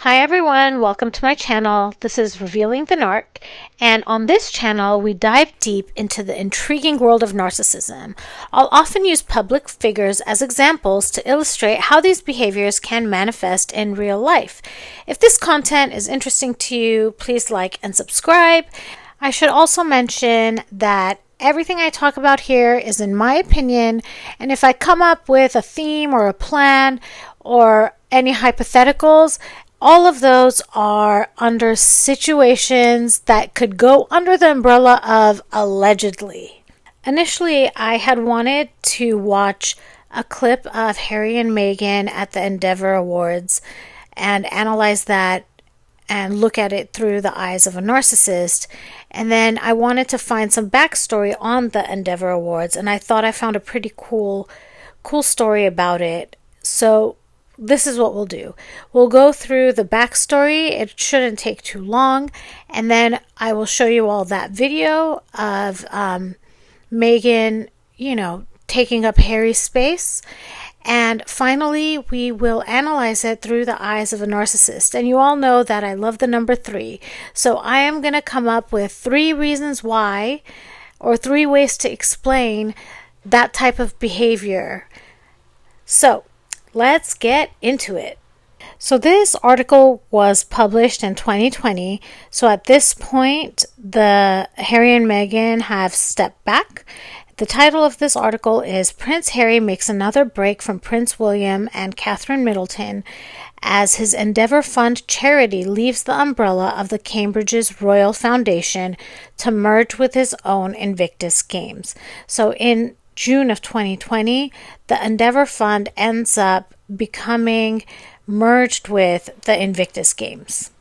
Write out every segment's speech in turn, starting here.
Hi everyone, welcome to my channel. This is Revealing the Narc, and on this channel we dive deep into the intriguing world of narcissism. I'll often use public figures as examples to illustrate how these behaviors can manifest in real life. If this content is interesting to you, please like and subscribe. I should also mention that everything I talk about here is in my opinion, and if I come up with a theme or a plan or any hypotheticals, all of those are under situations that could go under the umbrella of allegedly. Initially, I had wanted to watch a clip of Harry and Meghan at the Endeavor Awards and analyze that and look at it through the eyes of a narcissist. And then I wanted to find some backstory on the Endeavor Awards, and I thought I found a pretty cool story about it. So this is what we'll do. We'll go through the backstory. It shouldn't take too long. And then I will show you all that video of Meghan, taking up Harry's space. And finally, we will analyze it through the eyes of a narcissist. And you all know that I love the number 3. So I am going to come up with 3 reasons why, or 3 ways to explain that type of behavior. So let's get into it. So this article was published in 2020. So at this point, the Harry and Meghan have stepped back. The title of this article is Prince Harry Makes Another Break from Prince William and Catherine Middleton as his Endeavour Fund charity leaves the umbrella of the Cambridge's Royal Foundation to merge with his own Invictus Games. So in June of 2020, the Endeavour Fund ends up becoming merged with the Invictus Games.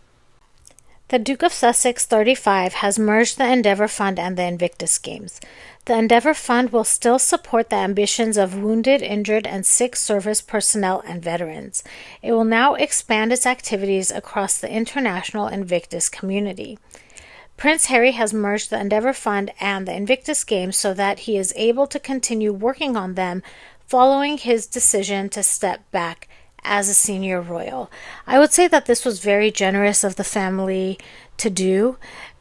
The Duke of Sussex, 35, has merged the Endeavour Fund and the Invictus Games. The Endeavour Fund will still support the ambitions of wounded, injured, and sick service personnel and veterans. It will now expand its activities across the international Invictus community. Prince Harry has merged the Endeavour Fund and the Invictus Games so that he is able to continue working on them following his decision to step back as a senior royal. I would say that this was very generous of the family to do,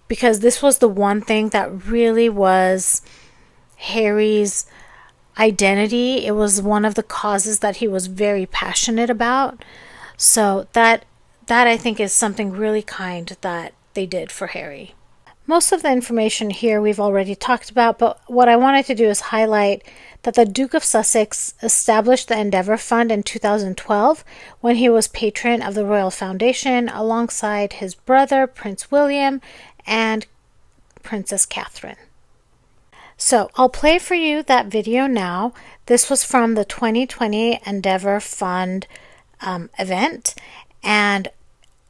because this was the one thing that really was Harry's identity. It was one of the causes that he was very passionate about. So that I think is something really kind that they did for Harry. Most of the information here we've already talked about, but what I wanted to do is highlight that the Duke of Sussex established the Endeavour Fund in 2012 when he was patron of the Royal Foundation alongside his brother, Prince William, and Princess Catherine. So I'll play for you that video now. This was from the 2020 Endeavour Fund event, and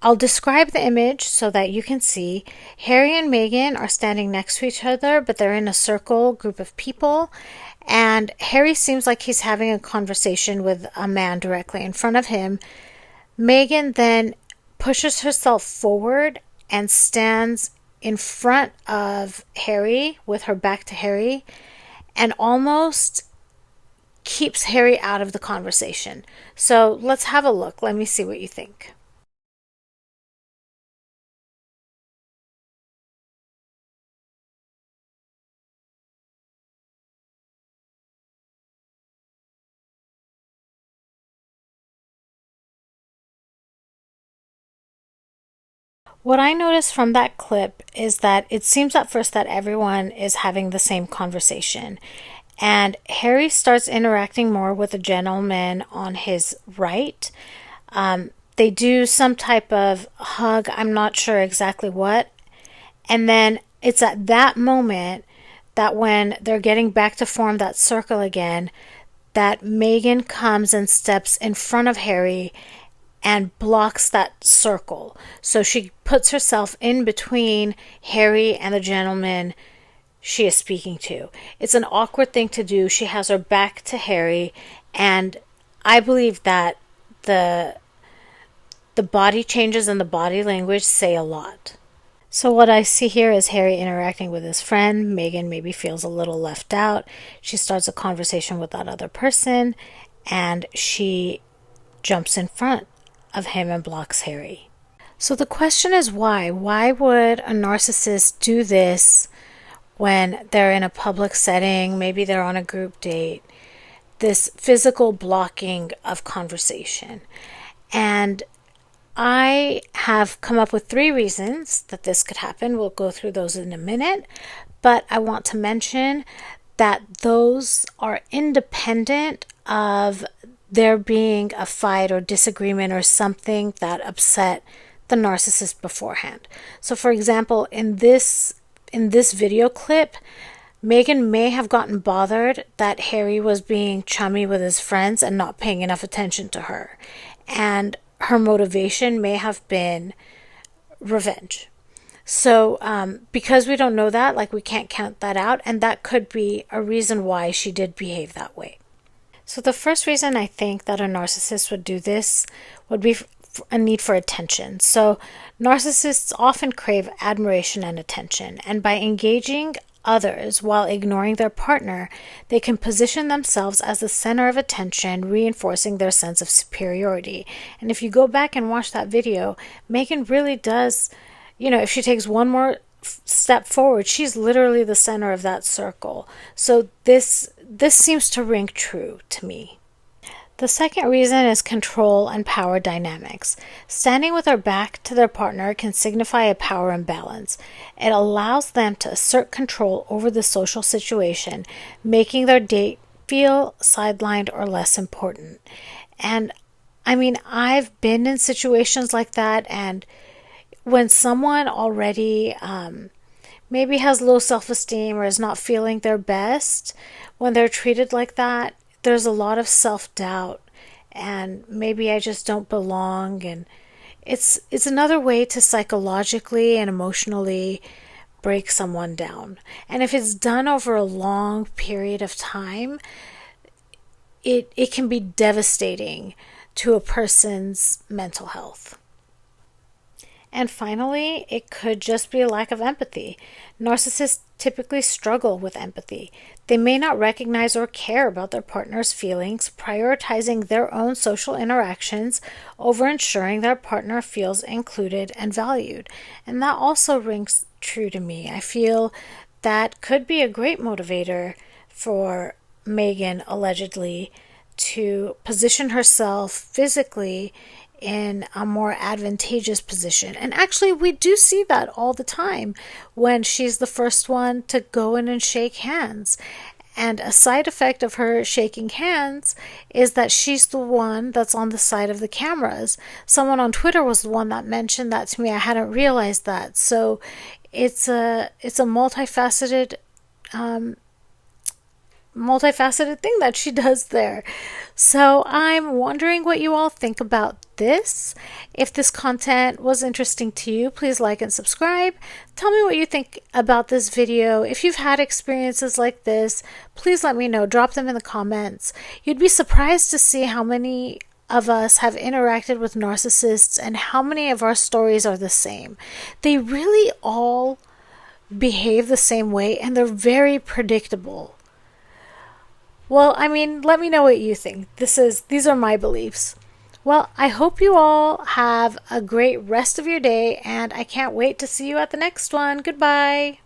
I'll describe the image so that you can see. Harry and Meghan are standing next to each other, but they're in a circle group of people. And Harry seems like he's having a conversation with a man directly in front of him. Meghan then pushes herself forward and stands in front of Harry with her back to Harry and almost keeps Harry out of the conversation. So let's have a look. Let me see what you think. What I noticed from that clip is that it seems at first that everyone is having the same conversation. And Harry starts interacting more with the gentleman on his right. They do some type of hug, I'm not sure exactly what. And then it's at that moment that when they're getting back to form that circle again, that Meghan comes and steps in front of Harry and blocks that circle. So she puts herself in between Harry and the gentleman she is speaking to. It's an awkward thing to do. She has her back to Harry, and I believe that the body changes and the body language say a lot. So what I see here is Harry interacting with his friend. Meghan maybe feels a little left out. She starts a conversation with that other person, and she jumps in front of him and blocks Harry. So the question is why? Why would a narcissist do this when they're in a public setting? Maybe they're on a group date. This physical blocking of conversation. And I have come up with 3 reasons that this could happen. We'll go through those in a minute. But I want to mention that those are independent of there being a fight or disagreement or something that upset the narcissist beforehand. So for example, in this video clip, Meghan may have gotten bothered that Harry was being chummy with his friends and not paying enough attention to her. And her motivation may have been revenge. So because we don't know that, like, we can't count that out, and that could be a reason why she did behave that way. So the first reason I think that a narcissist would do this would be a need for attention. So narcissists often crave admiration and attention, and by engaging others while ignoring their partner, they can position themselves as the center of attention, reinforcing their sense of superiority. And if you go back and watch that video, Meghan really does, if she takes one more step forward, she's literally the center of that circle. So this seems to ring true to me. The second reason is control and power dynamics. Standing with their back to their partner can signify a power imbalance. It allows them to assert control over the social situation, making their date feel sidelined or less important. And I mean, I've been in situations like that, and when someone already maybe has low self-esteem or is not feeling their best, when they're treated like that, there's a lot of self-doubt, and maybe I just don't belong, and it's another way to psychologically and emotionally break someone down. And if it's done over a long period of time, it can be devastating to a person's mental health. And finally, it could just be a lack of empathy. Narcissists typically struggle with empathy. They may not recognize or care about their partner's feelings, prioritizing their own social interactions over ensuring their partner feels included and valued. And that also rings true to me. I feel that could be a great motivator for Meghan, allegedly, to position herself physically in a more advantageous position. And actually, we do see that all the time when she's the first one to go in and shake hands. And a side effect of her shaking hands is that she's the one that's on the side of the cameras. Someone on Twitter was the one that mentioned that to me. I hadn't realized that. So it's a multifaceted thing that she does there. So I'm wondering what you all think about this. If this content was interesting to you, please like and subscribe. Tell me what you think about this video. If you've had experiences like this, please let me know. Drop them in the comments. You'd be surprised to see how many of us have interacted with narcissists and how many of our stories are the same. They really all behave the same way, and they're very predictable. Well, I mean, let me know what you think. These are my beliefs. Well, I hope you all have a great rest of your day, and I can't wait to see you at the next one. Goodbye.